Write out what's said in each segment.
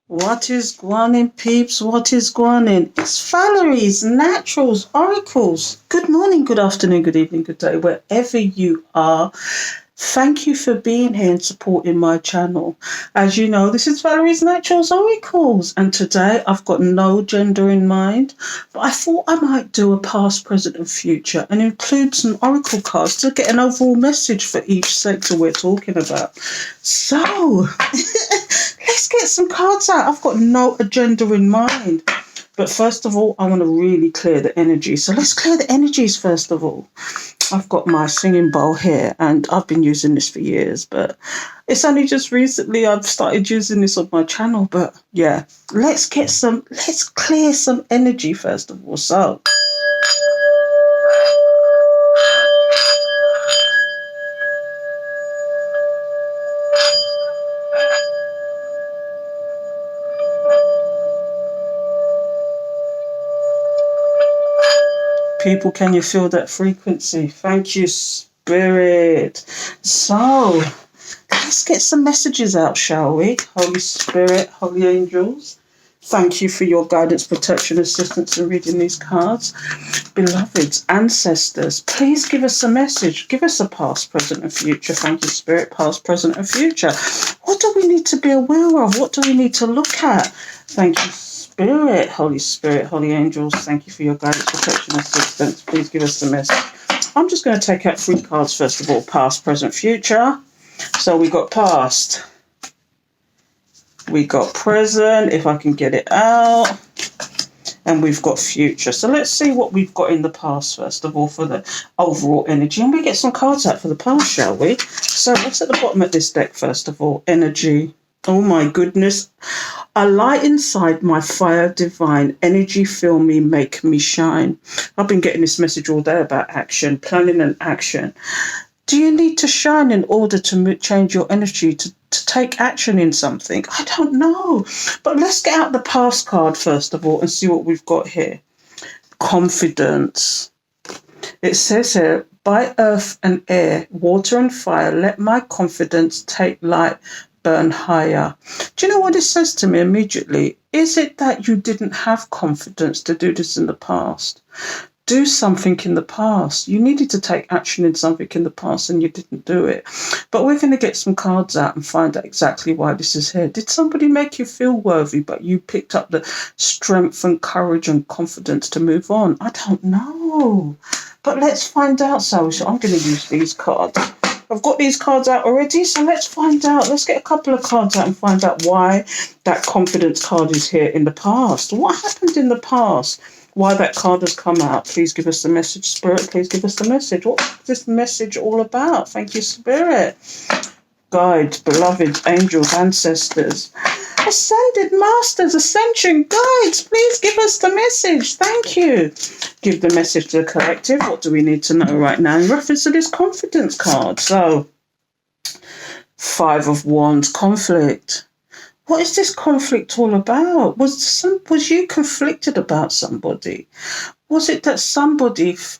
What is going on, peeps? What is going on? It's Valerie's Naturals Oracles. Good morning, good afternoon, good evening, good day, wherever you are. Thank you for being here and supporting my channel. As you know, this is Valerie's Naturals Oracles, and today I've got no gender in mind, but I thought I might do a past, present, and future and include some oracle cards to get an overall message for each sector we're talking about. So, let's get some cards out. I've got no agenda in mind. But first of all, I want to really clear the energy. So let's clear the energies first of all. I've got my singing bowl here and I've been using this for years, but it's only just recently I've started using this on my channel. But yeah, let's clear some energy first of all. So people, can you feel that frequency? Thank you, Spirit. So let's get some messages out, shall we? Holy Spirit, Holy Angels, thank you for your guidance, protection, assistance in reading these cards. Beloveds, ancestors, please give us a message. Give us a past, present, and future. Thank you, Spirit, past, present, and future. What do we need to be aware of? What do we need to look at? Thank you, Spirit, Holy Angels, thank you for your guidance, protection, assistance. Please give us the message. I'm just going to take out 3 cards first of all, past, present, future. So we got past, we got present, if I can get it out, and we've got future. So let's see what we've got in the past first of all for the overall energy, and we get some cards out for the past, shall we? So what's at the bottom of this deck first of all? Energy. Oh my goodness. A light inside my fire divine, energy fill me, make me shine. I've been getting this message all day about action, planning and action. Do you need to shine in order to change your energy, to take action in something? I don't know. But let's get out the past card first of all and see what we've got here. Confidence. It says here, by earth and air, water and fire, let my confidence take light, burn higher. Do you know what it says to me immediately? Is it that you didn't have confidence to do this in the past? Do something in the past. You needed to take action in something in the past and you didn't do it. But we're going to get some cards out and find out exactly why this is here. Did somebody make you feel worthy, but you picked up the strength and courage and confidence to move on? I don't know. But let's find out. So I'm going to use these cards. I've got these cards out already, so let's find out. Let's get a couple of cards out and find out why that confidence card is here in the past. What happened in the past? Why that card has come out. Please give us the message, Spirit. Please give us the message. What's this message all about? Thank you, Spirit. Guides, beloved angels, ancestors, ascended masters, ascension guides, please give us the message. Thank you. Give the message to the collective. What do we need to know right now in reference to this confidence card? So, 5 of Wands, conflict. What is this conflict all about? Was you conflicted about somebody? Was it that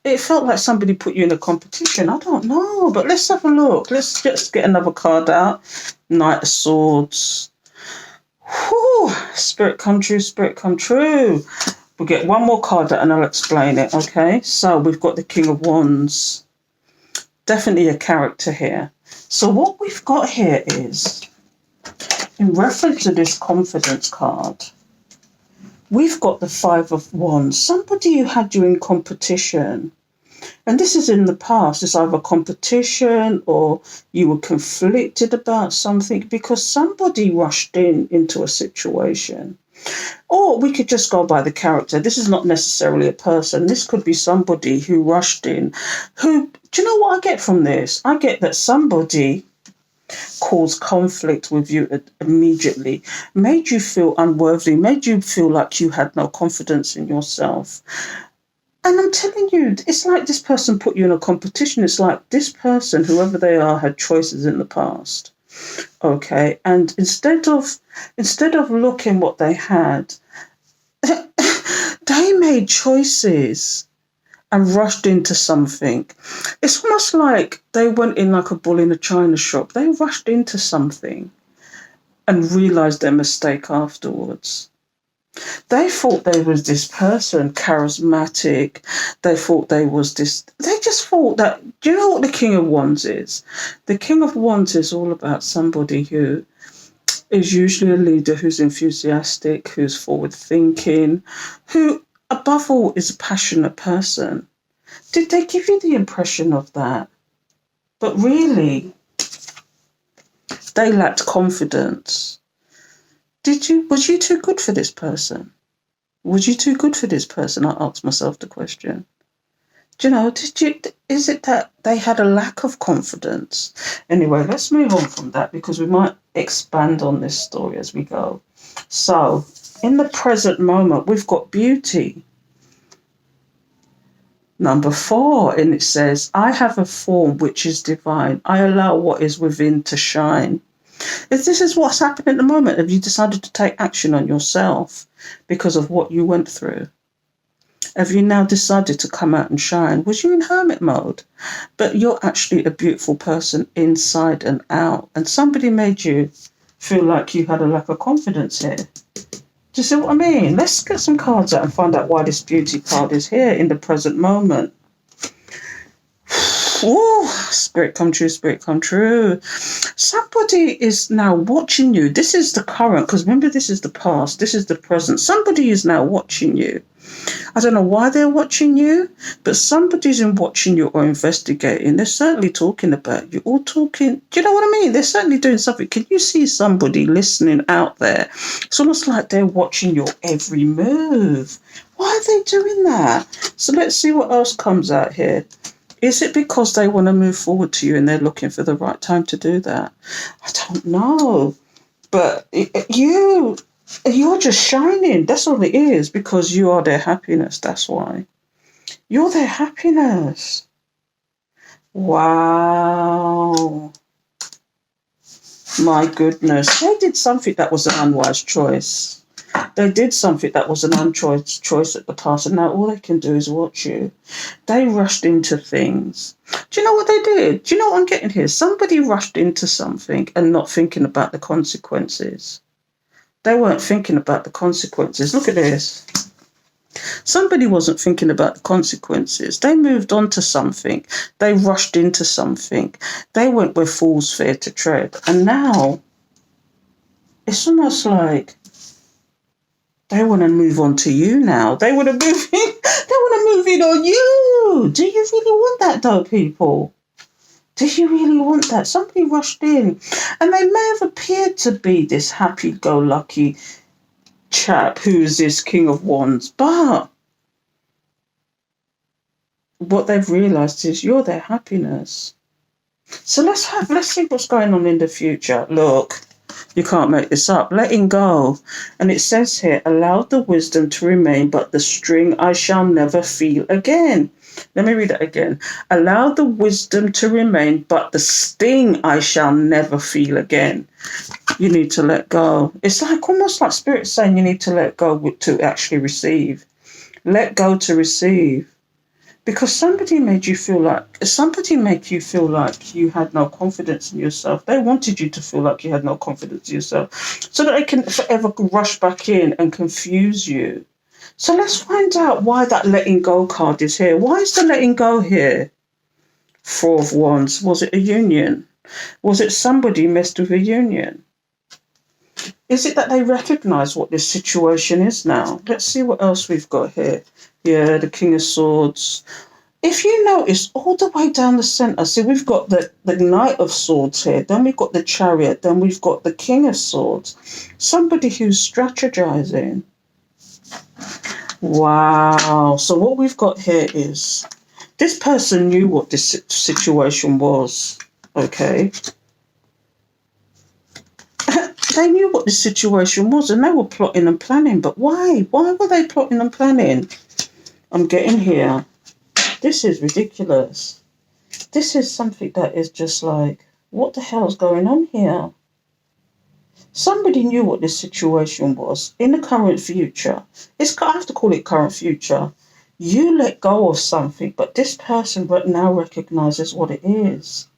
it felt like somebody put you in a competition? I don't know, but let's have a look. Let's just get another card out. Knight of Swords. Whew, Spirit come true, Spirit come true. We'll get one more card out and I'll explain it, okay? So we've got the King of Wands. Definitely a character here. So what we've got here is, in reference to this confidence card, we've got the 5 of Wands. Somebody who had you in competition. And this is in the past. It's either competition or you were conflicted about something because somebody rushed into a situation. Or we could just go by the character. This is not necessarily a person. This could be somebody who rushed in. Do you know what I get from this? I get that somebody caused conflict with you immediately, made you feel unworthy, made you feel like you had no confidence in yourself. And I'm telling you, it's like this person put you in a competition. It's like this person, whoever they are, had choices in the past. Okay, and instead of looking what they had, they made choices and rushed into something. It's almost like they went in like a bull in a china shop. They rushed into something and realised their mistake afterwards. They thought they was this person, charismatic. They thought they was this. They just thought that. Do you know what the King of Wands is? The King of Wands is all about somebody who is usually a leader who's enthusiastic, who's forward thinking, who, above all, is a passionate person. Did they give you the impression of that? But really, they lacked confidence. Was you too good for this person? Was you too good for this person? I asked myself the question. Do you know, is it that they had a lack of confidence? Anyway, let's move on from that because we might expand on this story as we go. So, in the present moment, we've got beauty. Number 4, and it says, I have a form which is divine. I allow what is within to shine. If this is what's happening at the moment, have you decided to take action on yourself because of what you went through? Have you now decided to come out and shine? Was you in hermit mode? But you're actually a beautiful person inside and out. And somebody made you feel like you had a lack of confidence here. Do you see what I mean? Let's get some cards out and find out why this beauty card is here in the present moment. Oh, spirit come true, spirit come true. Somebody is now watching you. This is the current, because remember, this is the past, this is the present. Somebody is now watching you. I don't know why they're watching you, but somebody's in watching you or investigating. They're certainly talking about you or talking. Do you know what I mean? They're certainly doing something. Can you see somebody listening out there? It's almost like they're watching your every move. Why are they doing that? So let's see what else comes out here. Is it because they want to move forward to you and they're looking for the right time to do that? I don't know. But you're just shining. That's all it is, because you are their happiness. That's why. You're their happiness. Wow. My goodness. They did something that was an unwise choice. They did something that was an unchoice choice at the past, and now all they can do is watch you. They rushed into things. Do you know what they did? Do you know what I'm getting here? Somebody rushed into something and not thinking about the consequences. They weren't thinking about the consequences. Look at this. Somebody wasn't thinking about the consequences. They moved on to something. They rushed into something. They went where fools fear to tread. And now it's almost like they want to move on to you now. They want to move in. They want to move in on you. Do you really want that though, people? Do you really want that? Somebody rushed in, and they may have appeared to be this happy-go-lucky chap who is this King of Wands, but what they've realised is you're their happiness. So let's see what's going on in the future. Look. You can't make this up. Letting go. And it says here, allow the wisdom to remain, but the string I shall never feel again. Let me read it again. Allow the wisdom to remain, but the sting I shall never feel again. You need to let go. It's like almost like Spirit saying you need to let go to actually receive. Let go to receive. Because somebody made you feel like you had no confidence in yourself. They wanted you to feel like you had no confidence in yourself so that they can forever rush back in and confuse you. So let's find out why that letting go card is here. Why is the letting go here? 4 of Wands. Was it a union? Was it somebody messed with a union? Is it that they recognise what this situation is now? Let's see what else we've got here. Yeah, the King of Swords. If you notice, all the way down the centre, see, we've got the Knight of Swords here, then we've got the Chariot, then we've got the King of Swords. Somebody who's strategizing. Wow. So what we've got here is, this person knew what this situation was, okay? They knew what the situation was and they were plotting and planning, but why? Why were they plotting and planning? I'm getting here. This is ridiculous. This is something that is just like, what the hell's going on here? Somebody knew what this situation was in the current future. I have to call it current future. You let go of something, but this person now recognizes what it is.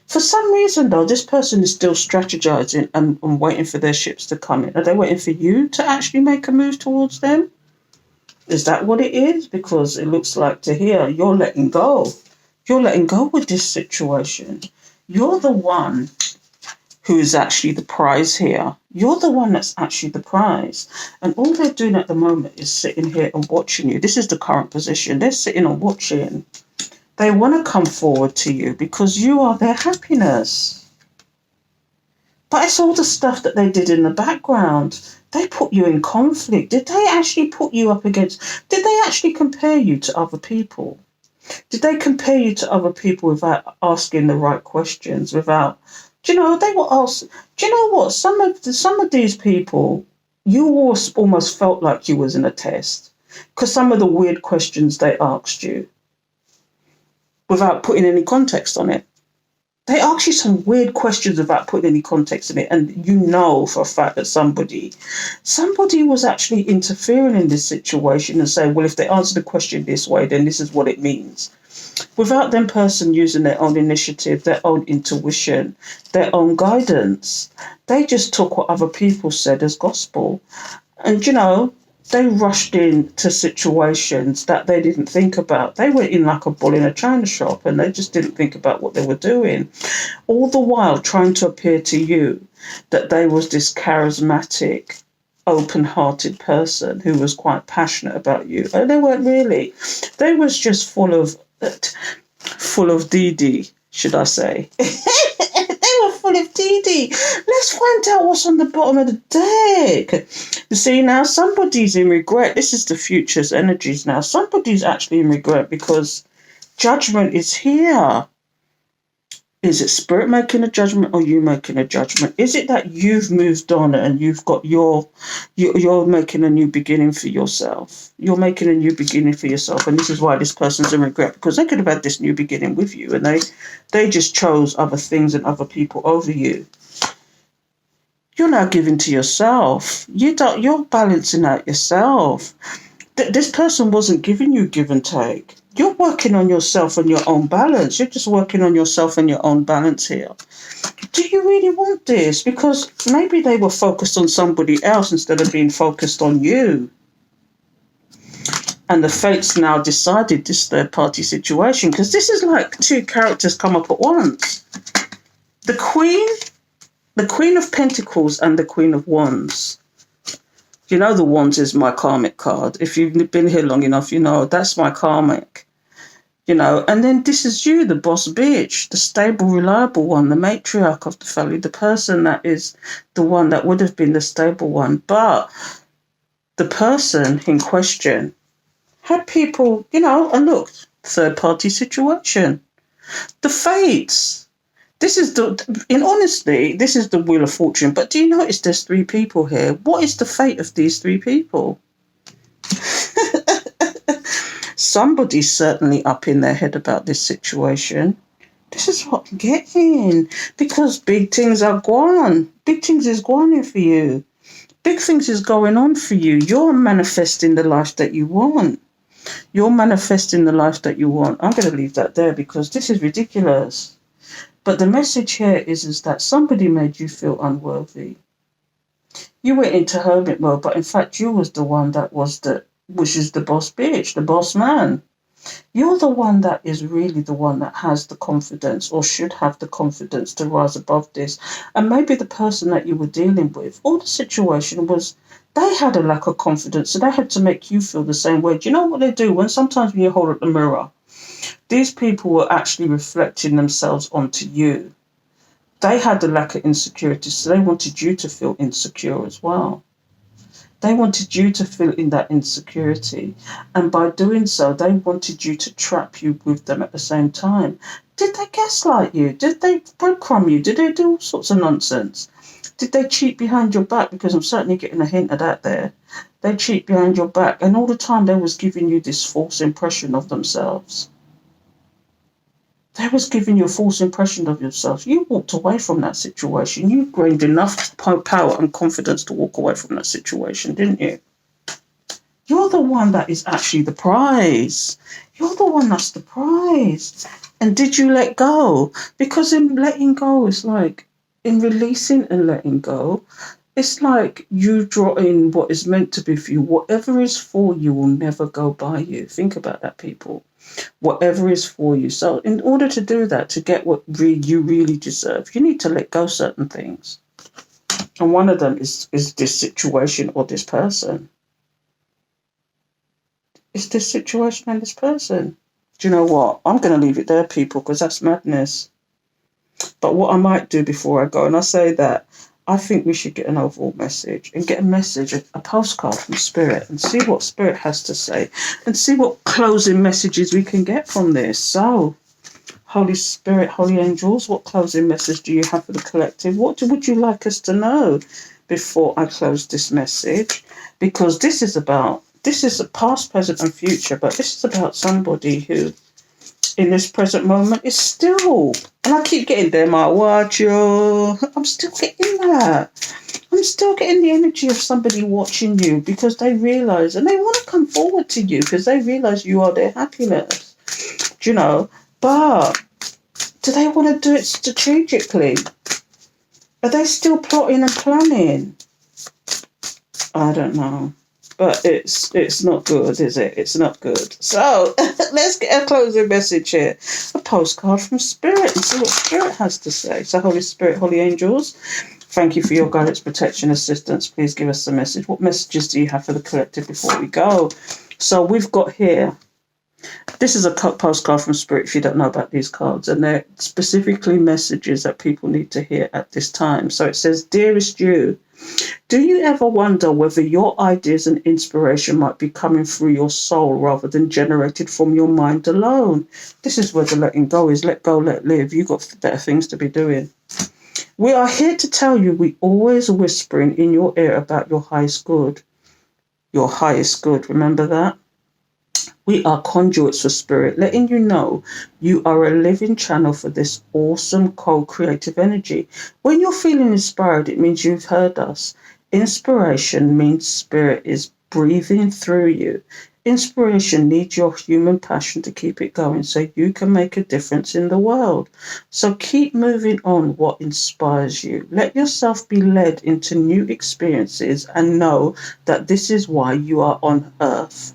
For some reason, though, this person is still strategizing and waiting for their ships to come in. Are they waiting for you to actually make a move towards them? Is that what it is? Because it looks like to here you're letting go. You're letting go with this situation. You're the one who is actually the prize here. You're the one that's actually the prize. And all they're doing at the moment is sitting here and watching you. This is the current position. They're sitting and watching. They want to come forward to you because you are their happiness. But it's all the stuff that they did in the background. They put you in conflict. Did they actually put you up against? Did they actually compare you to other people? Did they compare you to other people without asking the right questions? Without, they were asked. Do you know what? Some of these people, you almost felt like you was in a test because some of the weird questions they asked you, without putting any context on it. They ask you some weird questions without putting any context in it, and you know for a fact that somebody was actually interfering in this situation and saying, well, if they answer the question this way, then this is what it means. Without them person using their own initiative, their own intuition, their own guidance. They just took what other people said as gospel. And, they rushed into situations that they didn't think about. They were in like a bull in a china shop and they just didn't think about what they were doing. All the while trying to appear to you that they was this charismatic, open-hearted person who was quite passionate about you. And they weren't really. They was just full of DD, should I say. Full of DD. Let's find out what's on the bottom of the deck. You see, now somebody's in regret. This is the future's energies now. Somebody's actually in regret because judgment is here. Is it spirit making a judgment or you making a judgment? Is it that you've moved on and you've got you're making a new beginning for yourself? You're making a new beginning for yourself, and this is why this person's in regret, because they could have had this new beginning with you, and they just chose other things and other people over you. You're now giving to yourself. You're balancing out yourself. This person wasn't giving you give and take. You're working on yourself and your own balance. You're just working on yourself and your own balance here. Do you really want this? Because maybe they were focused on somebody else instead of being focused on you. And the fates now decided this third-party situation, because this is like two characters come up at once. The Queen of Pentacles and the Queen of Wands. The Wands is my karmic card. If you've been here long enough, that's my karmic. And then this is you, the boss bitch, the stable, reliable one, the matriarch of the family, the person that is the one that would have been the stable one. But the person in question had people, and look, third-party situation. The fates. This is honestly, this is the Wheel of Fortune. But do you notice there's three people here? What is the fate of these three people? Somebody's certainly up in their head about this situation. This is what I'm getting. Because big things are going. Big things is going for you. Big things is going on for you. You're manifesting the life that you want. You're manifesting the life that you want. I'm going to leave that there because this is ridiculous. But the message here is that somebody made you feel unworthy. You went into hermit mode, but in fact you was the one that was which is the boss bitch, the boss man. You're the one that is really the one that has the confidence or should have the confidence to rise above this. And maybe the person that you were dealing with or the situation was they had a lack of confidence, so they had to make you feel the same way. Do you know what they do? Sometimes when you hold up the mirror, these people were actually reflecting themselves onto you. They had a lack of insecurity, so they wanted you to feel insecure as well. They wanted you to feel in that insecurity. And by doing so, they wanted you to trap you with them at the same time. Did they gaslight you? Did they breadcrumb you? Did they do all sorts of nonsense? Did they cheat behind your back? Because I'm certainly getting a hint of that there. They cheat behind your back. And all the time they was giving you this false impression of themselves. They was giving you a false impression of yourself. You walked away from that situation. You gained enough power and confidence to walk away from that situation, didn't you? You're the one that is actually the prize. You're the one that's the prize. And did you let go? Because in letting go, it's like in releasing and letting go, it's like you draw in what is meant to be for you. Whatever is for you will never go by you. Think about that, people. Whatever is for you. So, in order to do that, to get what you really deserve, you need to let go certain things. And one of them is this situation or this person. It's this situation and this person. Do you know what? I'm going to leave it there, people, because that's madness. But what I might do before I go, and I say that, I think we should get an overall message and get a message, a postcard from Spirit, and see what Spirit has to say and see what closing messages we can get from this. So, Holy Spirit, Holy Angels, what closing message do you have for the collective? What would you like us to know before I close this message? Because this is a past, present, and future, but this is about somebody who, in this present moment, is still, and I keep getting them, I watch you. I'm still getting that. I'm still getting the energy of somebody watching you because they realize, and they want to come forward to you because they realize you are their happiness. Do you know? But do they want to do it strategically? Are they still plotting and planning? I don't know. But it's not good, is it? It's not good. So let's get a closing message here. A postcard from Spirit and see what Spirit has to say. So Holy Spirit, Holy Angels, thank you for your guidance, protection, assistance. Please give us a message. What messages do you have for the collective before we go? So we've got here, this is a postcard from Spirit, if you don't know about these cards, and they're specifically messages that people need to hear at this time. So it says, Dearest you, do you ever wonder whether your ideas and inspiration might be coming through your soul rather than generated from your mind alone? This is where the letting go is. Let go, let live. You've got better things to be doing. We are here to tell you we always whispering in your ear about your highest good. Your highest good. Remember that? We are conduits for Spirit, letting you know you are a living channel for this awesome co-creative energy. When you're feeling inspired, it means you've heard us. Inspiration means Spirit is breathing through you. Inspiration needs your human passion to keep it going so you can make a difference in the world. So keep moving on what inspires you. Let yourself be led into new experiences and know that this is why you are on Earth.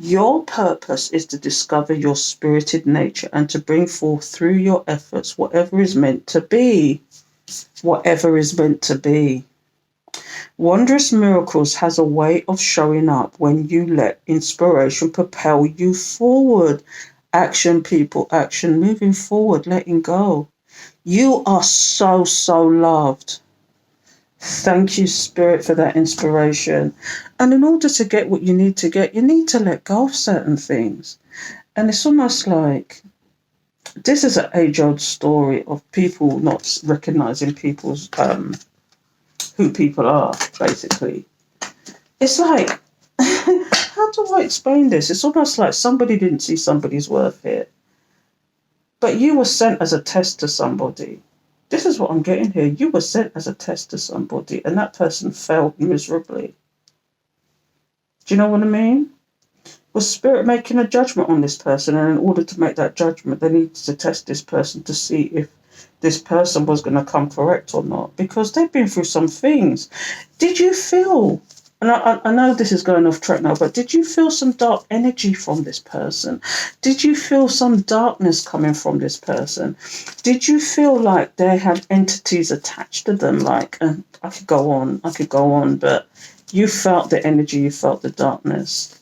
Your purpose is to discover your spirited nature and to bring forth through your efforts whatever is meant to be. Whatever is meant to be. Wondrous Miracles has a way of showing up when you let inspiration propel you forward. Action, people, action, moving forward, letting go. You are so, so loved. Thank you, Spirit, for that inspiration. And in order to get what you need to get, you need to let go of certain things. And it's almost like this is an age-old story of people not recognizing people's who people are, basically. It's like, how do I explain this? It's almost like somebody didn't see somebody's worth here. But you were sent as a test to somebody. This is what I'm getting here. You were sent as a test to somebody, and that person failed miserably. Do you know what I mean? Was Spirit making a judgment on this person, and in order to make that judgment, they needed to test this person to see if this person was going to come correct or not, because they've been through some things. Did you feel, and I know this is going off track now, but did you feel some dark energy from this person? Did you feel some darkness coming from this person? Did you feel like they had entities attached to them? Like, I could go on, but you felt the energy, you felt the darkness.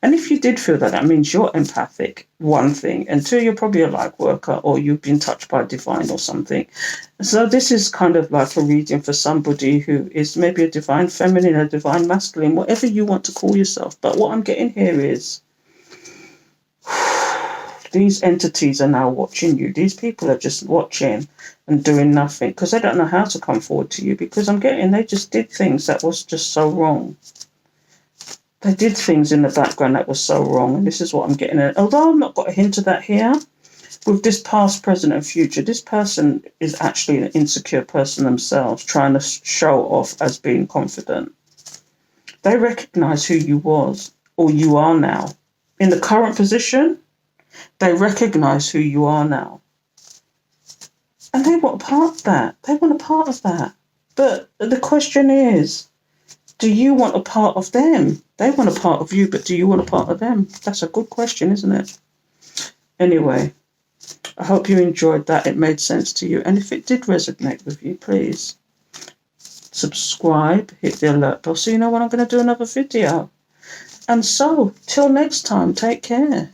And if you did feel that, that means you're empathic, one thing. And two, you're probably a light worker or you've been touched by divine or something. So this is kind of like a reading for somebody who is maybe a divine feminine, a divine masculine, whatever you want to call yourself. But what I'm getting here is these entities are now watching you. These people are just watching and doing nothing because they don't know how to come forward to you, because I'm getting they just did things that was just so wrong. They did things in the background that was so wrong, and this is what I'm getting at. Although I've not got a hint of that here, with this past, present, and future, this person is actually an insecure person themselves, trying to show off as being confident. They recognize who you was, or you are now. In the current position, They recognize who you are now. And they want a part of that. They want a part of that. But the question is, do you want a part of them? They want a part of you, but do you want a part of them? That's a good question, isn't it? Anyway, I hope you enjoyed that. It made sense to you. And if it did resonate with you, please subscribe, hit the alert bell so you know when I'm going to do another video. And so, till next time, take care.